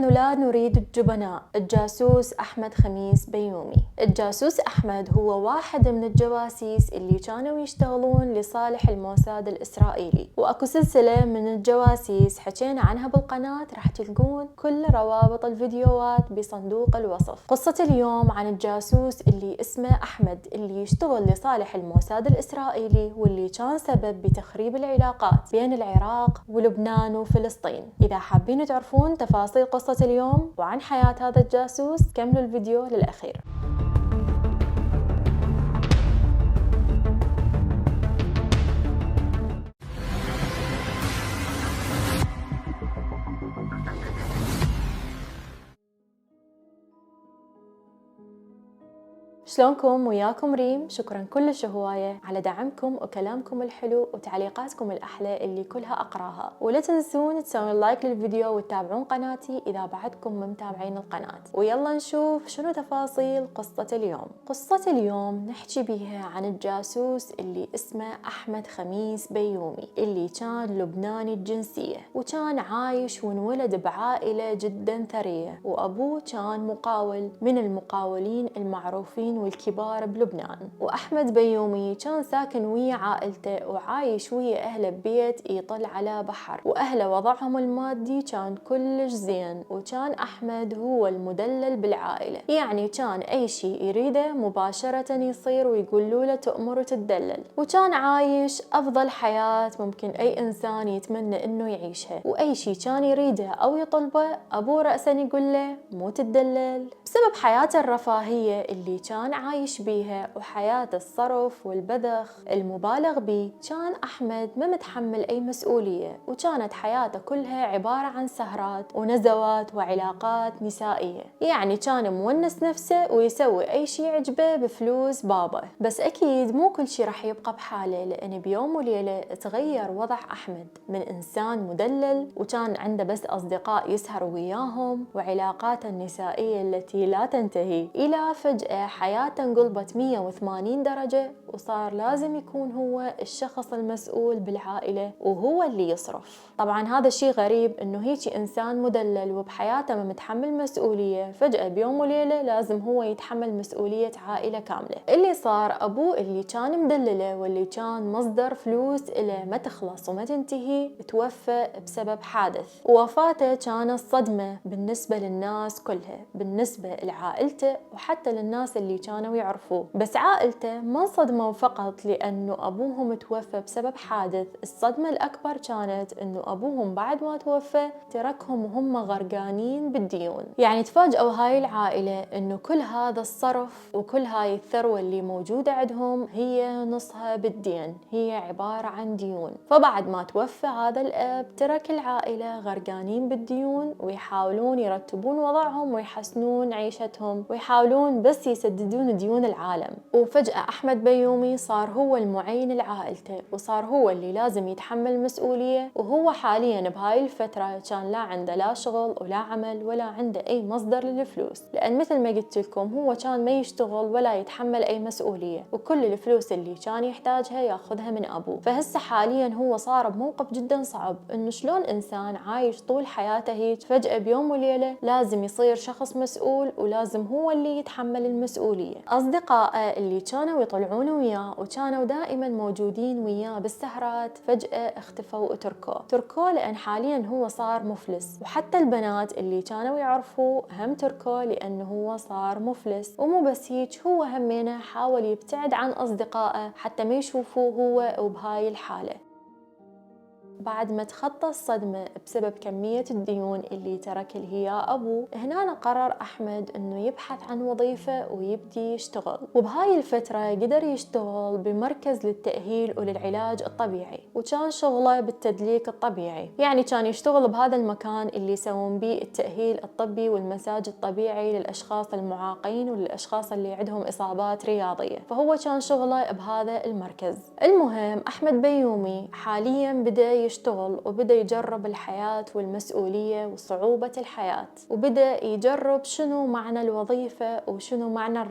نحن لا نريد الجبناء. الجاسوس أحمد خميس بيومي. الجاسوس أحمد هو واحد من الجواسيس اللي كانوا يشتغلون لصالح الموساد الإسرائيلي، وأكو سلسلة من الجواسيس حكينا عنها بالقناة، راح تلقون كل روابط الفيديوهات بصندوق الوصف. قصة اليوم عن الجاسوس اللي اسمه أحمد، اللي يشتغل لصالح الموساد الإسرائيلي، واللي كان سبب بتخريب العلاقات بين العراق ولبنان وفلسطين. إذا حابين تعرفون تفاصيل قصة اليوم وعن حياة هذا الجاسوس، كملوا الفيديو للأخير. شلونكم؟ وياكم ريم. شكرا كلش هواية على دعمكم وكلامكم الحلو وتعليقاتكم الأحلى اللي كلها أقراها، ولا تنسون تسوون لايك للفيديو وتتابعون قناتي إذا بعدكم متابعين القناة. ويلا نشوف شنو تفاصيل قصة اليوم. قصة اليوم نحكي بيها عن الجاسوس اللي اسمه أحمد خميس بيومي، اللي كان لبناني الجنسية، وكان عايش وانولد بعائلة جدا ثرية، وأبوه كان مقاول من المقاولين المعروفين والكبار بلبنان. وأحمد بيومي كان ساكن ويا عائلته وعايش ويا أهله ببيت يطل على بحر، وأهله وضعهم المادي كان كلش زين، وكان أحمد هو المدلل بالعائلة، يعني كان أي شيء يريده مباشرة يصير ويقولوا له تأمر وتدلل، وكان عايش أفضل حياة ممكن أي إنسان يتمنى إنه يعيشها. وأي شيء كان يريده أو يطلبه أبوه رأسا يقول له مو تدلل. بسبب حياته الرفاهية اللي كان عايش بيها وحياة الصرف والبذخ المبالغ بيه، كان أحمد ما متحمل أي مسؤولية، وكانت حياته كلها عبارة عن سهرات ونزوات وعلاقات نسائية، يعني كان مونس نفسه ويسوي أي شيء يعجبه بفلوس بابا. بس أكيد مو كل شيء راح يبقى بحاله، لأن بيوم وليلة تغير وضع أحمد من إنسان مدلل وكان عنده بس أصدقاء يسهر وياهم وعلاقاته النسائية التي لا تنتهي، إلى فجأة حياته انقلبت 180 درجة، وصار لازم يكون هو الشخص المسؤول بالعائلة وهو اللي يصرف. طبعا هذا شيء غريب، انه هيك انسان مدلل وبحياته ما متحمل مسؤولية، فجأة بيوم وليلة لازم هو يتحمل مسؤولية عائلة كاملة. اللي صار ابوه اللي كان مدلله واللي كان مصدر فلوس إله ما تخلص وما تنتهي، توفى بسبب حادث، ووفاته كانت صدمة بالنسبة للناس كلها، بالنسبة لعائلته وحتى للناس اللي كانوا يعرفوه. بس عائلته ما انصدموا فقط لأنه أبوهم توفى بسبب حادث، الصدمة الأكبر كانت أنه أبوهم بعد ما توفى تركهم وهم غرقانين بالديون. يعني تفاجئوا هاي العائلة أنه كل هذا الصرف وكل هاي الثروة اللي موجودة عندهم هي نصها بالدين، هي عبارة عن ديون. فبعد ما توفى هذا الأب ترك العائلة غرقانين بالديون، ويحاولون يرتبون وضعهم ويحسنون عيشتهم ويحاولون بس يسددون ديون العالم. وفجأة أحمد بيومي صار هو المعين لعائلته، وصار هو اللي لازم يتحمل مسؤولية. وهو حاليا بهاي الفترة كان لا عنده لا شغل ولا عمل ولا عنده أي مصدر للفلوس، لأن مثل ما قلت لكم هو كان ما يشتغل ولا يتحمل أي مسؤولية، وكل الفلوس اللي كان يحتاجها ياخذها من أبوه. فهسه حاليا هو صار بموقف جدا صعب، إنه شلون إنسان عايش طول حياته هيك فجأة بيوم وليلة لازم يصير شخص مسؤول، ولازم هو اللي يتحمل المسؤولية. أصدقائه اللي كانوا يطلعون وياه وكانوا دائما موجودين وياه بالسهرات فجأة اختفوا وتركوه لأن حاليا هو صار مفلس. وحتى البنات اللي كانوا يعرفوه هم تركوه لأنه هو صار مفلس. ومو بس هيك، هو همينه حاول يبتعد عن أصدقائه حتى ما يشوفوه هو وبهاي الحالة. بعد ما تخطى الصدمة بسبب كمية الديون اللي ترك هي أبوه، هنا قرر أحمد إنه يبحث عن وظيفة ويبدي يشتغل. وبهاي الفترة قدر يشتغل بمركز للتأهيل وللعلاج الطبيعي، وكان شغله بالتدليك الطبيعي، يعني كان يشتغل بهذا المكان اللي يسوون بيه التأهيل الطبي والمساج الطبيعي للأشخاص المعاقين وللأشخاص اللي عندهم إصابات رياضية، فهو كان شغله بهذا المركز. المهم أحمد بيومي حاليا بدأ يشتغل وبدأ يجرب الحياة والمسؤولية وصعوبة الحياة، وبدأ يجرب شنو معنى الوظيفة وشنو معنى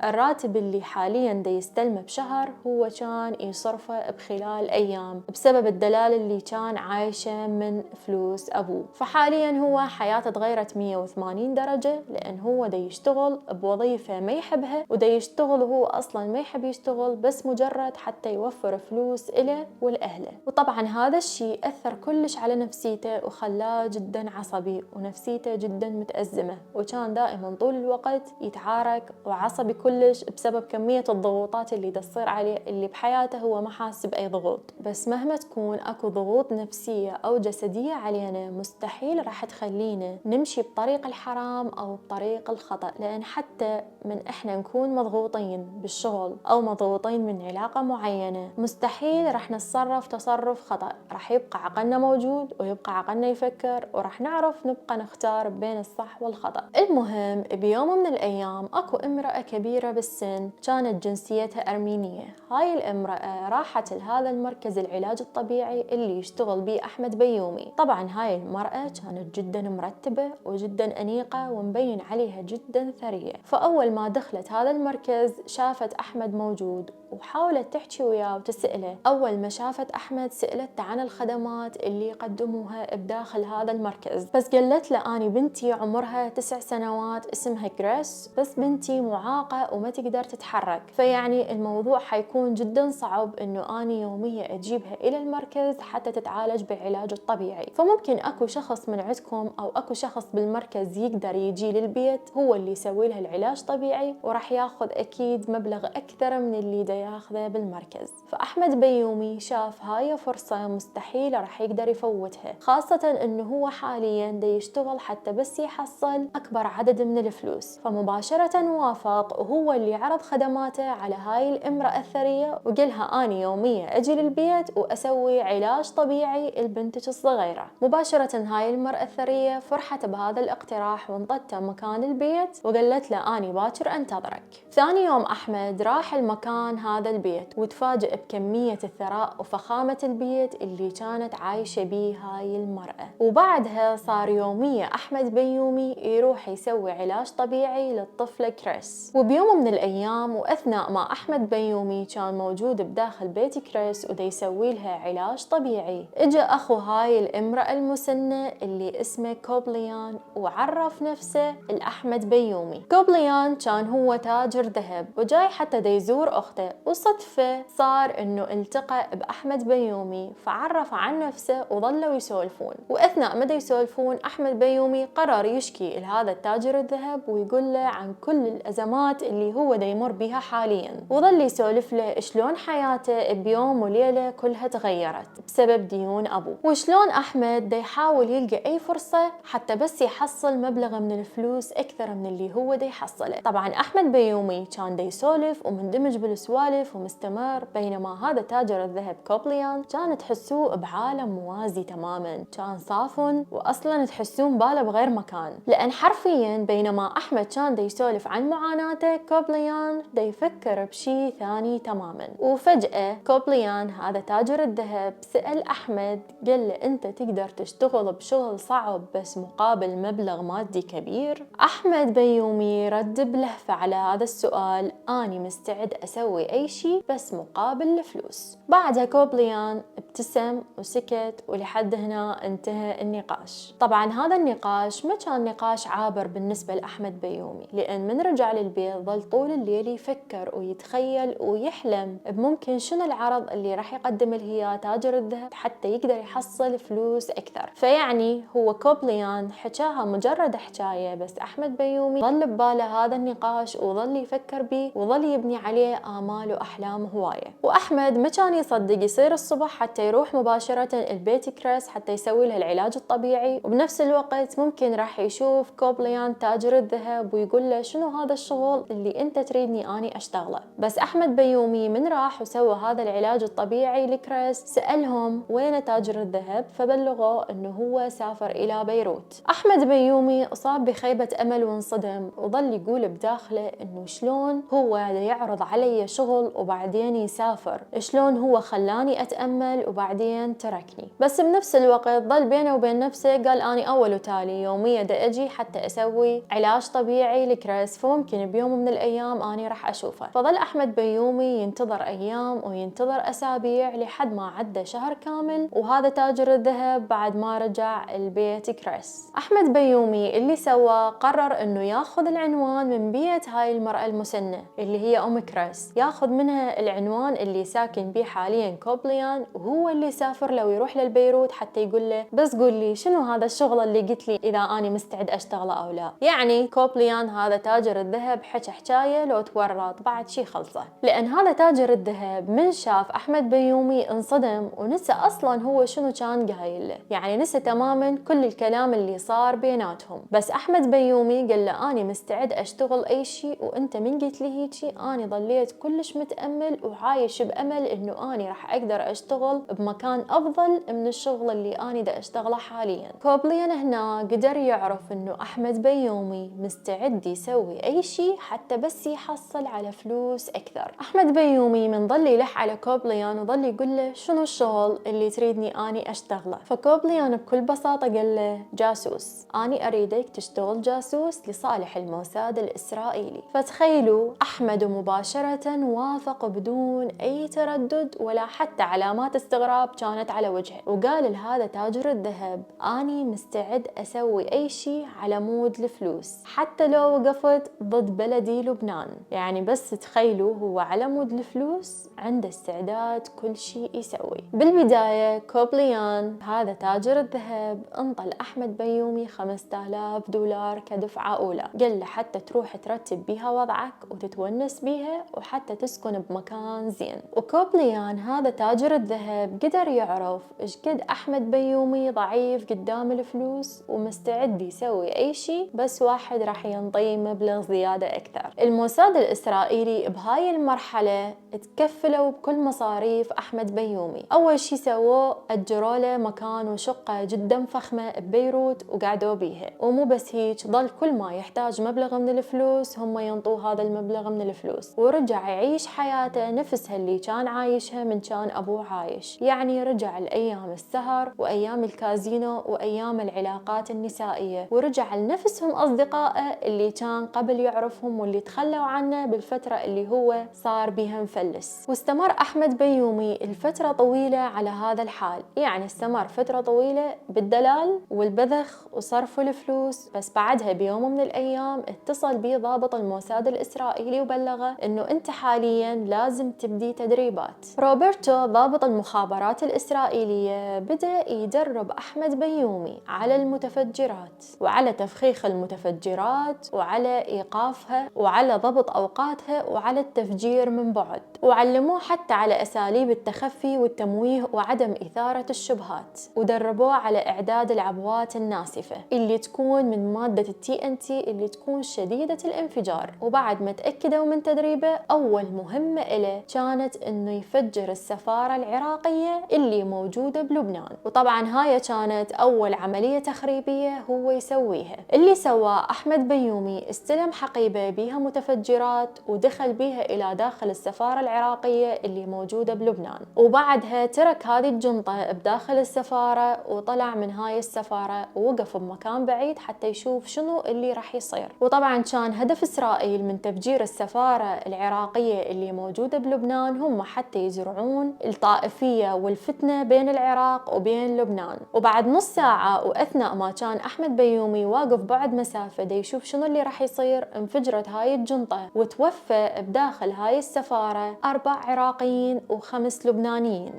الراتب اللي حاليا دا يستلمه بشهر هو كان يصرفه بخلال أيام بسبب الدلال اللي كان عايشه من فلوس أبوه. فحاليا هو حياته تغيرت 180 درجة، لأن هو دا يشتغل بوظيفة ما يحبها، ودا يشتغل وهو أصلا ما يحب يشتغل بس مجرد حتى يوفر فلوس إله ولأهله. وطبعا هذا الشيء أثر كلش على نفسيته وخلاه جدا عصبي ونفسيته جدا متأزمة، وكان دائما طول الوقت يتعارك وعصبي كلش بسبب كمية الضغوطات اللي تصير عليه، اللي بحياته هو ما حاسس بأي ضغوط. بس مهما تكون أكو ضغوط نفسية أو جسدية علينا مستحيل راح تخلينا نمشي بطريق الحرام أو بطريق الخطأ، لأن حتى من إحنا نكون مضغوطين بالشغل أو مضغوطين من علاقة معينة مستحيل راح نتصرف تصرف خطأ، راح يبقى عقلنا موجود ويبقى عقلنا يفكر، وراح نعرف نبقى نختار بين الصح والخطأ. المهم بيوم من الأيام أكو امرأة كبيرة بالسن كانت جنسيتها أرمينية. هاي الامرأة راحت لهذا المركز العلاج الطبيعي اللي يشتغل بيه أحمد بيومي. طبعا هاي المرأة كانت جدا مرتبة وجدا أنيقة ومبين عليها جدا ثرية. فأول ما دخلت هذا المركز شافت أحمد موجود وحاولت تحكي وياه وتسأله. أول ما شافت أحمد سألته عن الخدمات اللي يقدموها بداخل هذا المركز، بس قالت له أني بنتي عمرها 9 سنوات اسمها غريس، بس بنتي معاقة وما تقدر تتحرك، فيعني الموضوع حيكون جدا صعب إنه أني يوميا أجيبها إلى المركز حتى تتعالج بالعلاج الطبيعي. فممكن أكو شخص من عندكم أو أكو شخص بالمركز يقدر يجي للبيت هو اللي يسوي لها العلاج طبيعي، وراح ياخذ أكيد مبلغ أكثر من اللي دا ياخذه بالمركز. فأحمد بيومي شاف هاي فرصة مستحيل راح يقدر يفوتها، خاصة إنه هو حاليا دا يشتغل حتى بس يحصل أكبر عدد من الفلوس. فمباشرة وافق، وهو اللي عرض خدماته على هاي الامرأة الثرية وقالها أنا يوميا أجي للبيت وأسوي علاج طبيعي لبنتك الصغيرة. مباشرة هاي المرأة الثرية فرحت بهذا الاقتراح وانطته مكان البيت وقالت له أنا باكر أنتظرك. ثاني يوم أحمد راح المكان هذا البيت وتفاجئ بكمية الثراء وفخامة البيت اللي كانت عايشة بيه هاي المرأة. وبعدها صار يوميا أحمد بيومي يروح يسوي علاج طبيعي للطفلة كريس. وبيوم من الأيام وأثناء ما أحمد بيومي كان موجود بداخل بيت كريس ودا يسوي لها علاج طبيعي، اجا أخو هاي الامرأة المسنة اللي اسمه كوبليان وعرف نفسه لأحمد بيومي. كوبليان كان هو تاجر ذهب وجاي حتى دا يزور أخته، وصدفة صار إنه التقى بأحمد بيومي فعرف عن نفسه وظلوا يسولفون. وأثناء ما دا يسولفون أحمد بيومي قرر يشكي لهذا التاجر الذهب ويقول له عن كل الأزمات اللي هو دا يمر بيها حاليا، وظل يسولف له شلون حياته بيوم وليلة كلها تغيرت بسبب ديون أبوه، وشلون أحمد دا يحاول يلقى أي فرصة حتى بس يحصل مبلغ من الفلوس أكثر من اللي هو دا يحصله. طبعا أحمد بيومي كان دا يسولف ومندمج بالسوالف ومستمر، بينما هذا تاجر الذهب كوبليان كان تحسوه بعالم موازي تماما، كان صافن وأصلا تحسون باله بغير مكان، لأن حرفيا بينما أحمد كان دا يسولف عن معاناته كوبليان دا يفكر بشي ثاني تماما. وفجأة كوبليان هذا تاجر الذهب سأل أحمد قال له أنت تقدر تشتغل بشغل صعب بس مقابل مبلغ مادي كبير؟ أحمد بيومي رد بلهفة على هذا السؤال أني مستعد أسوي أي شيء بس مقابل الفلوس. بعدها كوبليان ابتسم وسكت، ولحد هنا انتهى النقاش. طبعا هذا النقاش ما كان نقاش عابر بالنسبة لأحمد بيومي، لأن من رجع للبيت ظل طول الليل يفكر ويتخيل ويحلم بممكن شنو العرض اللي راح يقدم له إياه تاجر الذهب حتى يقدر يحصل فلوس أكثر. فيعني هو كوبليان حكاها مجرد حكاية، بس أحمد بيومي ظل بباله هذا النقاش وظل يفكر به وظل يبني عليه آمال وأحلام هواية. وأحمد ما كان يصدق يصير الصبح حتى يروح مباشرة البيت كريس حتى يسوي له العلاج الطبيعي، وبنفس الوقت ممكن راح يشوف كوبليان تاجر الذهب ويقول له شنو هذا الشغل اللي أنت تريدني أني أشتغله. بس أحمد بيومي من راح وسوى هذا العلاج الطبيعي لكريس سألهم وين تاجر الذهب، فبلغوا أنه هو سافر إلى بيروت. أحمد بيومي أصاب بخيبة أمل وانصدم، وظل يقول بداخله أنه شلون هو يعرض علي شغل الشغل وبعدين يسافر، شلون هو خلاني أتأمل وبعدين تركني. بس بنفس الوقت ظل بينه وبين نفسه قال أني أول وتالي يوميا دا أجي حتى أسوي علاج طبيعي لكريس، فممكن بيوم من الأيام أني راح أشوفه. فظل أحمد بيومي ينتظر أيام وينتظر أسابيع لحد ما عدى شهر كامل، وهذا تاجر الذهب بعد ما رجع البيت كريس. أحمد بيومي اللي سوى قرر إنه ياخذ العنوان من بيت هاي المرأة المسنة اللي هي أم كريس، ياخذ منها العنوان اللي ساكن بيه حاليا كوبليان، وهو اللي سافر له ويروح للبيروت حتى يقول له بس قول لي شنو هذا الشغل اللي قلت لي إذا أنا مستعد أشتغله أو لا. يعني كوبليان هذا تاجر الذهب حكى حكاية لو تورط بعد شي خلصه، لأن هذا تاجر الذهب من شاف أحمد بيومي انصدم ونسى أصلا هو شنو كان قايل له، يعني نسى تماما كل الكلام اللي صار بيناتهم. بس أحمد بيومي قال له أنا مستعد أشتغل أي شيء، وأنت من قلت لي هيجي أنا ظليت كلش متأمل وعايش بأمل إنه أنا راح أقدر أشتغل بمكان أفضل من الشغل اللي أنا دا أشتغله حاليا. كوبليان هنا قدر يعرف إنه أحمد بيومي مستعد يسوي أي شيء حتى بس يحصل على فلوس أكثر. أحمد بيومي من ظل يلح على كوبليان وظل يقول له شنو الشغل اللي تريدني أني أشتغله، فكوبليان بكل بساطة قال له جاسوس، أني أريدك تشتغل جاسوس لصالح الموساد الإسرائيلي. فتخيلوا أحمد مباشرة وافق بدون أي تردد ولا حتى علامات استغراب كانت على وجهه، وقال لهذا تاجر الذهب أني مستعد أسوي أي شيء على مود الفلوس حتى لو وقفت ضد بلدي لبنان. يعني بس تخيلوا هو على مود الفلوس عنده استعداد كل شيء يسوي. بالبداية كوبليان هذا تاجر الذهب انطل أحمد بيومي $5000 كدفعة أولى، قال له حتى تروح ترتب بيها وضعك وتتونس بيها وحتى تسكن بمكان زين. وكوبليان هذا تاجر الذهب قدر يعرف إيش قد أحمد بيومي ضعيف قدام الفلوس ومستعد يسوي أي شيء بس واحد راح ينطيه مبلغ زيادة أكثر. الموساد الإسرائيلي بهاي المرحلة تكفلوا بكل مصاريف أحمد بيومي. أول شي سووه أجروا له مكان وشقة جدا فخمة ببيروت وقعدوا بيها، ومو بس هيك ظل كل ما يحتاج مبلغ من الفلوس هم ينطوه هذا المبلغ من الفلوس، ورجع يعيش حياته نفسها اللي كان عايشها من كان أبوه عايش. يعني رجع لأيام السهر وأيام الكازينو وأيام العلاقات النسائية، ورجع لنفسهم أصدقائه اللي كان قبل يعرفهم واللي تخلوا عنه بالفترة اللي هو صار بيها مفلس. واستمر أحمد بيومي الفترة طويلة على هذا الحال، يعني استمر فترة طويلة بالدلال والبذخ وصرف الفلوس. بس بعدها بيوم من الأيام اتصل بيه ضابط الموساد الإسرائيلي وبلغه إنه أنت حاليا لازم تبدي تدريبات. روبرتو ضابط المخابرات الإسرائيلية بدأ يدرب أحمد بيومي على المتفجرات وعلى تفخيخ المتفجرات وعلى إيقافها وعلى ضبط أوقاتها وعلى التفجير من بعد، وعلموه حتى على أساليب التخفي والتمويه وعدم إثارة الشبهات، ودربوه على إعداد العبوات الناسفة اللي تكون من مادة TNT اللي تكون شديدة الانفجار. وبعد ما تأكدوا من تدريبه أول مهمة له كانت إنه يفجر السفارة العراقية اللي موجودة بلبنان، وطبعا هاي كانت أول عملية تخريبية هو يسويها. اللي سواه أحمد بيومي استلم حقيبة بيها متفجرات ودخل بيها إلى داخل السفارة العراقية اللي موجودة بلبنان، وبعدها ترك هذه الجنطة بداخل السفارة وطلع من هاي السفارة ووقف بمكان بعيد حتى يشوف شنو اللي راح يصير. وطبعا كان هدف إسرائيل من تفجير السفارة العراقية اللي موجودة بلبنان هم حتى يزرعون الطائفية والفتنة بين العراق وبين لبنان. وبعد نص ساعة وأثناء ما كان أحمد بيومي واقف بعد مسافة دا يشوف شنو اللي راح يصير انفجرت هاي الجنطة وتوفى بداخل هاي السفارة 4 عراقيين و5 لبنانيين.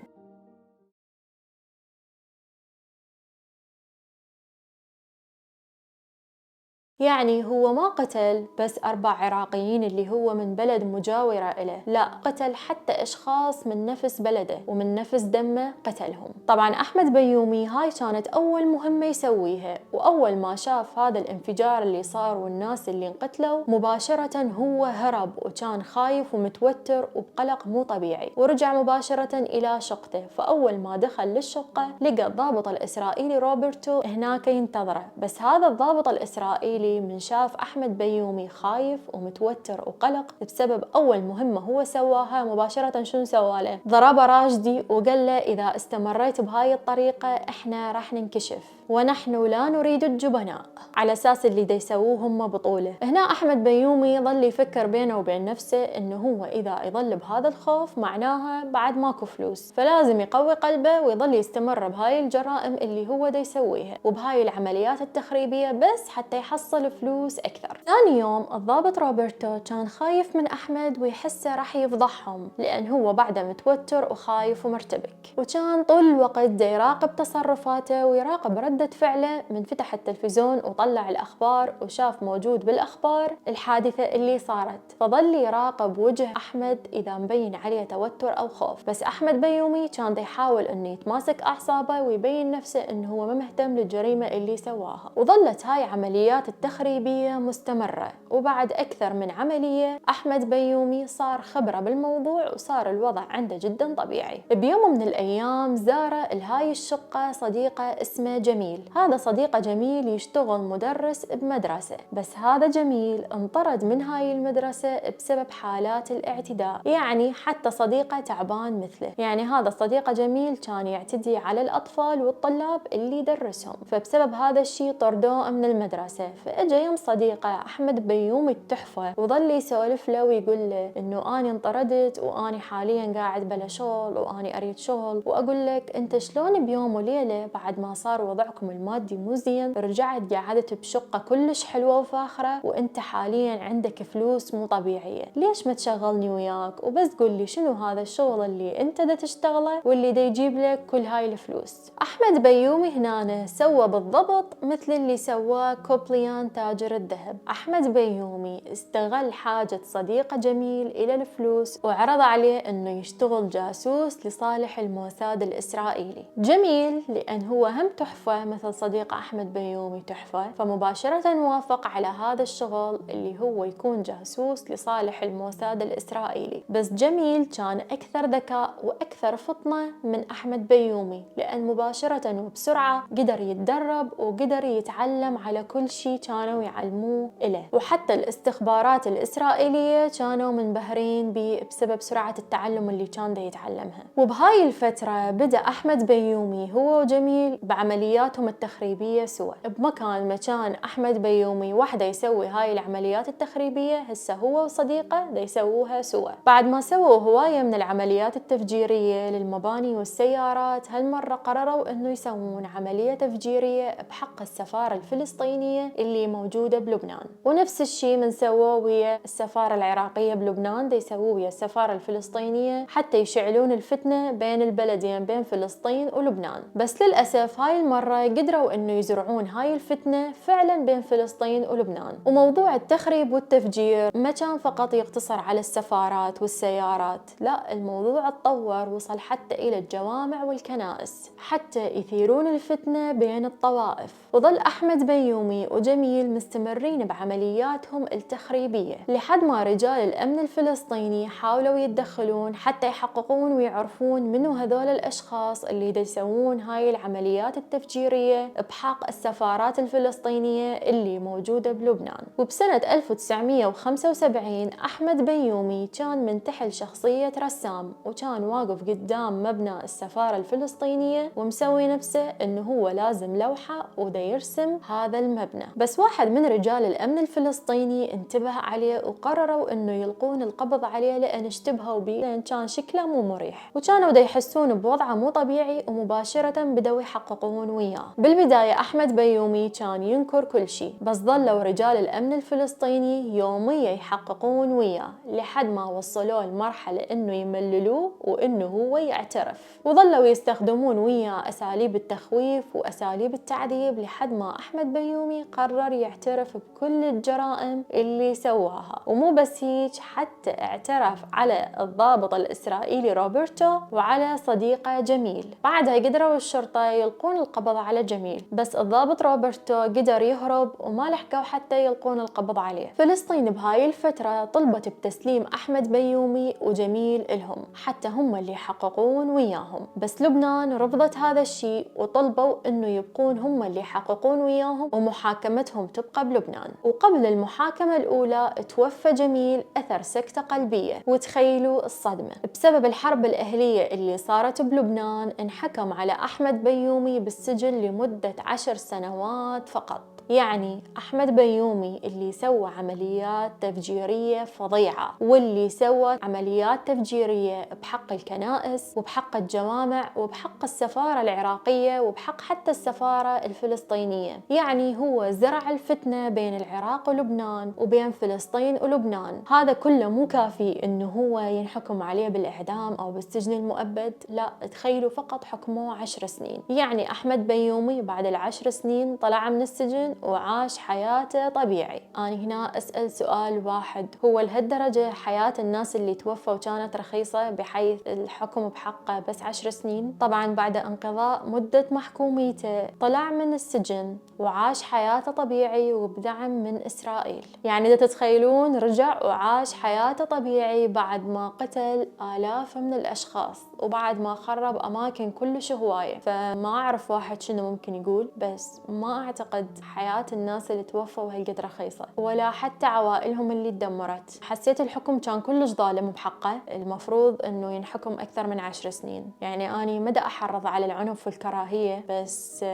يعني هو ما قتل بس 4 عراقيين اللي هو من بلد مجاورة إله، لا قتل حتى أشخاص من نفس بلده ومن نفس دمه قتلهم. طبعا أحمد بيومي هاي كانت أول مهمة يسويها، وأول ما شاف هذا الانفجار اللي صار والناس اللي انقتلوا مباشرة هو هرب، وكان خايف ومتوتر وبقلق مو طبيعي، ورجع مباشرة إلى شقته. فأول ما دخل للشقة لقى الضابط الإسرائيلي روبرتو هناك ينتظره، بس هذا الضابط الإسرائيلي العسكري من شاف أحمد بيومي خايف ومتوتر وقلق بسبب أول مهمة هو سواها، مباشرة شنو سواله؟ ضربه راشدي وقال له إذا استمريت بهاي الطريقة إحنا راح ننكشف ونحن لا نريد الجبناء، على أساس اللي دا يسووه هم بطولة. هنا أحمد بيومي ظل يفكر بينه وبين نفسه إنه هو إذا يظل بهذا الخوف معناها بعد ماكو فلوس، فلازم يقوي قلبه ويظل يستمر بهاي الجرائم اللي هو دا يسويها وبهاي العمليات التخريبية بس حتى يحصل فلوس أكثر. ثاني يوم الضابط روبرتو كان خايف من أحمد ويحسه راح يفضحهم، لأن هو بعده متوتر وخايف ومرتبك، وكان طول الوقت دا يراقب تصرفاته ويراقب ردة فعله. من فتح التلفزيون وطلع الأخبار وشاف موجود بالأخبار الحادثة اللي صارت، فظل يراقب وجه أحمد إذا مبين عليه توتر أو خوف. بس أحمد بيومي كان دا يحاول إنه يتماسك أعصابه ويبين نفسه إنه هو ما مهتم للجريمة اللي سواها. وظلت هاي عمليات التخريبية مستمرة، وبعد أكثر من عملية أحمد بيومي صار خبرة بالموضوع وصار الوضع عنده جدا طبيعي. بيوم من الأيام زار الهاي الشقة صديقة اسمه جميل. هذا صديقه جميل يشتغل مدرس بمدرسة، بس هذا جميل انطرد من هاي المدرسة بسبب حالات الاعتداء، يعني حتى صديقه تعبان مثله. يعني هذا صديقه جميل كان يعتدي على الأطفال والطلاب اللي يدرسهم، فبسبب هذا الشيء طردوه من المدرسة. فاجا يوم صديقه أحمد بيومي التحفة وظل يسولف له ويقول له إنه أنا انطردت وأنا حاليا قاعد بلا شغل وأنا أريد شغل، وأقول لك أنت شلون بيوم وليلة بعد ما صار وضعكم المادي مو زين رجعت قعدت بشقة كلش حلوة وفاخرة وأنت حاليا عندك فلوس مو طبيعية؟ ليش ما تشغلني وياك وبس قول لي شنو هذا الشغل اللي أنت دا تشتغله واللي دا يجيب لك كل هاي الفلوس؟ أحمد بيومي هنا سوى بالضبط مثل اللي سواه كوبليان تاجر الذهب. أحمد بيومي استغل حاجة صديقه جميل إلى الفلوس وعرض عليه إنه يشتغل جاسوس لصالح الموساد الإسرائيلي. جميل لأن هو هم تحفة مثل صديق أحمد بيومي تحفة، فمباشرة وافق على هذا الشغل اللي هو يكون جاسوس لصالح الموساد الإسرائيلي. بس جميل كان أكثر ذكاء وأكثر فطنة من أحمد بيومي، لأن مباشرة وبسرعة قدر يتدرب وقدر يتعلم على كل شيء كانوا يعلموه إله، وحتى الاستخبارات الإسرائيلية كانوا منبهرين به بسبب سرعة التعلم اللي كان دا يتعلمها. وبهاي الفترة بدأ أحمد بيومي هو وجميل بعملياتهم التخريبية سوا. بمكان ما كان أحمد بيومي وحده يسوي هاي العمليات التخريبية، هسه هو وصديقه دا يسووها سوا. بعد ما سووا هواية من العمليات التفجيرية للمباني والسيارات، هالمرة قرروا إنه يسوون عملية تفجيرية بحق السفارة الفلسطينية اللي موجودة بلبنان. ونفس الشيء من سووه ويا السفارة العراقية بلبنان دا يسووه ويا السفارة الفلسطينية حتى يشعلون الفتنة بين البلدين بين فلسطين ولبنان. بس للأسف هاي المرة قدروا إنه يزرعون هاي الفتنة فعلا بين فلسطين ولبنان. وموضوع التخريب والتفجير ما كان فقط يقتصر على السفارات والسيارات، لا الموضوع اتطور وصل حتى إلى الجوامع والكنائس حتى يثيرون الفتنة بين الطوائف. وظل أحمد بيومي وجميل مستمرين بعملياتهم التخريبية لحد ما رجال الأمن الفلسطيني حاولوا يتدخلون حتى يحققون ويعرفون منو هذول الأشخاص اللي يسوون هاي العمليات التفجيرية بحق السفارات الفلسطينية اللي موجودة بلبنان. وبسنة 1975 أحمد بيومي كان منتحل شخصية رسام، وكان واقف قدام مبنى السفارة الفلسطينية ومسوي نفسه إنه هو لازم لوحة ودا يرسم هذا المبنى. بس واحد من رجال الأمن الفلسطيني انتبه عليه وقرروا إنه يلقون القبض عليه لأن اشتبهوا بيه، لأن كان شكله مو مريح وكانوا دا يحسون بوضعه مو طبيعي، ومباشرة بدأوا يحققون وياه. بالبداية أحمد بيومي كان ينكر كل شيء، بس ظلوا رجال الأمن الفلسطيني يوميا يحققون وياه لحد ما وصلوه لمرحلة إنه يمللوه وإنه هو يعترف. وظلوا يستخدمون وياه أساليب التخويف وأساليب التعذيب لحد ما أحمد بيومي قرر يعترف بكل الجرائم اللي سواها. ومو بس هيك، حتى اعترف على الضابط الإسرائيلي روبرتو وعلى صديقه جميل. بعدها قدروا الشرطة يلقون القبض على جميل، بس الضابط روبرتو قدر يهرب وما لحقوا حتى يلقون القبض عليه. فلسطين بهاي الفترة طلبت بتسليم أحمد بيومي وجميل لهم حتى هم اللي يحققون وياهم، بس لبنان رفضت هذا الشيء وطلبوا إنه يبقون هم اللي يتحققون وياهم ومحاكمتهم تبقى بلبنان. وقبل المحاكمة الأولى توفى جميل أثر سكتة قلبية، وتخيلوا الصدمة بسبب الحرب الأهلية اللي صارت بلبنان انحكم على أحمد بيومي بالسجن لمدة 10 سنوات فقط. يعني أحمد بيومي اللي سوى عمليات تفجيرية فظيعة، واللي سوى عمليات تفجيرية بحق الكنائس وبحق الجوامع وبحق السفارة العراقية وبحق حتى السفارة الفلسطينية. يعني هو زرع الفتنة بين العراق ولبنان وبين فلسطين ولبنان. هذا كله مو كافي إنه هو ينحكم عليه بالإعدام أو بالسجن المؤبد، لا، تخيلوا فقط حكموه 10 سنين. يعني أحمد بيومي بعد ال10 سنين طلع من السجن وعاش حياته طبيعي. أنا هنا أسأل سؤال واحد، هو لهالدرجة حياة الناس اللي توفوا كانت رخيصة بحيث الحكم بحقه بس 10 سنين؟ طبعا بعد انقضاء مدة محكوميته طلع من السجن وعاش حياته طبيعي وبدعم من إسرائيل. يعني إذا تتخيلون رجع وعاش حياته طبيعي بعد ما قتل آلاف من الأشخاص وبعد ما خرب أماكن كلش هواية. فما أعرف واحد شنو ممكن يقول، بس ما أعتقد حياة الناس اللي توفوا هالقد رخيصة، ولا حتى عوائلهم اللي تدمرت. حسيت الحكم كان كلش ظالم بحقه، المفروض إنه ينحكم أكثر من 10 سنين. يعني أنا مدى أحرض على العنف والكراهية، بس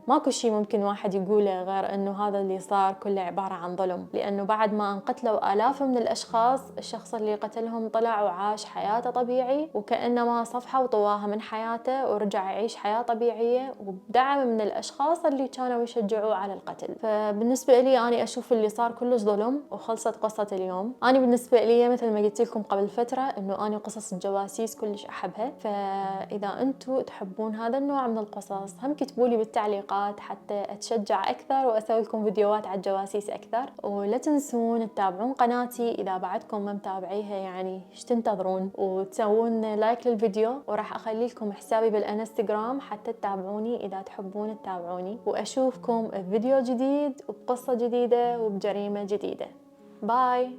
ماكو شيء ممكن واحد يقوله غير إنه هذا اللي صار كله عبارة عن ظلم. لأنه بعد ما انقتلوا آلاف من الأشخاص، الشخص اللي قتلهم طلع وعاش حياته طبيعي وكأنما صفحة وطواها من حياته ورجع يعيش حياة طبيعية وبدعم من الأشخاص اللي كانوا يشجعوه على القتل. فبالنسبة لي أنا أشوف اللي صار كلش ظلم وخلصت قصة اليوم. أنا بالنسبة لي مثل ما قلت لكم قبل فترة إنه أنا قصص الجواسيس كلش أحبها، فإذا أنتوا تحبون هذا النوع من القصص هم كتبوا لي بالتعليقات حتى أتشجع أكثر وأسوي لكم فيديوهات على الجواسيس أكثر. ولا تنسون تتابعون قناتي إذا بعدكم ما متابعيها، يعني إيش تنتظرون، وتسوون لايك للفيديو. وراح أخلي لكم حسابي بالانستغرام حتى تتابعوني إذا تحبون تتابعوني. وأشوفكم بفيديو جديد وبقصة جديدة وبجريمة جديدة. باي.